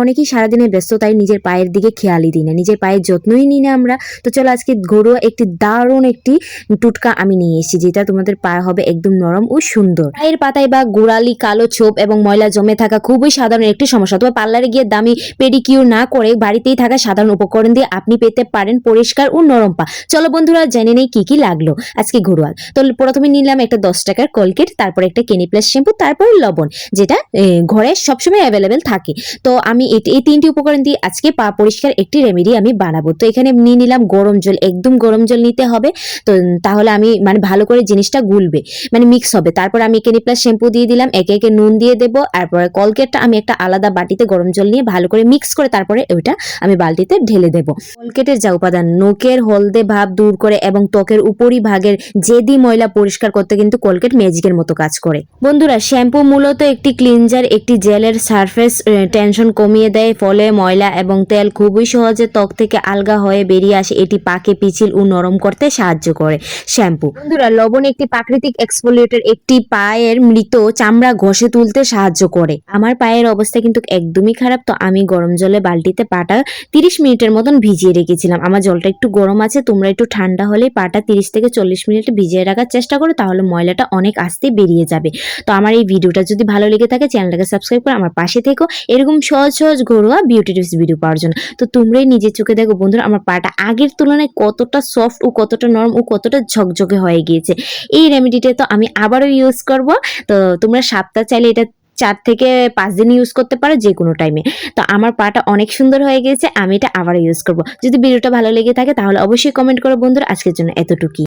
অনেকেই সারাদিনের ব্যস্ততায় নিজের পায়ের দিকে খেয়ালই দিই না, নিজের পায়ের যত্নই নিই না আমরা। তো চলো আজকে ঘরোয়া একটি দারুণ একটি টুটকা আমি নিয়ে এসেছি, যেটা তোমাদের পা হবে একদম নরম ও সুন্দর। পায়ের পাতায় বা গোড়ালি কালো ছোপ এবং ময়লা জমে থাকা খুবই সাধারণ একটি সমস্যা। তবে পার্লারে গিয়ে দামি পেডিকিউর না করে বাড়িতেই থাকা সাধারণ উপকরণ দিয়ে আপনি পেতে পারেন পরিষ্কার ও নরম পা। চলো বন্ধুরা জেনে নেই কি কি লাগলো আজকে ঘরোয়া। তো প্রথমে নিলাম একটা 10 টাকার কলগেট, তারপর একটা ক্লিনিক শ্যাম্পু, তারপর লবণ, যেটা ঘরে সবসময় অ্যাভেলেবেল থাকে। তো আমি এই তিনটি উপকরণ দিয়ে আজকে পা পরিষ্কার একটি রেমেডি আমি বানাবো। তো এখানে নিয়ে নিলাম গরম জল, একদম গরম জল নিতে হবে। তো তাহলে আমি ভালো করে জিনিসটা গুলবে, মিক্স হবে। তারপর আমি ক্লিনিক শ্যাম্পু দিয়ে দিলাম, একে একে নুন দিয়ে দেবো। তারপরে কলগেটটা আমি একটা আলাদা বাটিতে গরম জল নিয়ে ভালো করে মিক্স করে তারপরে ওইটা আমি বালতিতে ঢেলে দেবো। কলগেটের যা উপাদান নখের হলদে ভাব দূর করে এবং ত্বকের উপরি ভাগের জেদি ময়লা পরিষ্কার করতে কিন্তু কলগেট ম্যাজিকের মতো কাজ করে। বন্ধুরা শ্যাম্পু মূলত একটি ক্লিনজার, একটি জেলের সারফেস টেনশন কমিয়ে দেয়, ফলে ময়লা এবং তেল খুবই সহজে ত্বক থেকে আলগা হয়ে বেরিয়ে আসে। এটি পাকে পিছিল ও নরম করতে সাহায্য করে। শ্যাম্পু বন্ধুরা লবণ একটি প্রাকৃতিক এক্সফোলিয়েটর, একটি পায়ের মৃত চামড়া ঘষে তুলতে সাহায্য করে। আমার পায়ের অবস্থা কিন্তু একদমই খারাপ, তো আমি গরম জলে বালতিতে পাটা 30 মিনিটের মতন ভিজিয়ে রেখেছিলাম। আমার জলটা একটু গরম আছে, তোমরা একটু ঠান্ডা হলে পাটা 30 থেকে 40 মিনিট ভিজিয়ে রাখার চেষ্টা করো, তাহলে ময়লাটা অনেক আস্তে বেরিয়ে যাবে। তো আমার এই ভিডিওটা যদি ভালো লেগে থাকে চ্যানেলটাকে সাবস্ক্রাইব করে আমার পাশে থেকো, এরকম সহজ সহজ ঘরোয়া বিউটি টিপস ভিডিও পাওয়ার জন্য। তো তোমরাই নিজের চোখে দেখো বন্ধুরা আমার পাটা আগের তুলনায় কতটা সফট ও কতটা নরম ও কতটা ঝকঝকে হয়ে গিয়েছে। এই রেমেডিটা তো আমি আবারও ইউজ করব। তো তোমরা সপ্তাহ চাইলে এটা 4 থেকে 5 দিন ইউজ করতে পারো, যে কোনো টাইমে। তো আমার পাটা অনেক সুন্দর হয়ে গিয়েছে, আমি এটা আবার ইউজ করব। যদি ভিডিওটা ভালো লেগে থাকে তাহলে অবশ্যই কমেন্ট করো বন্ধুরা। আজকের জন্য এতটুকুই।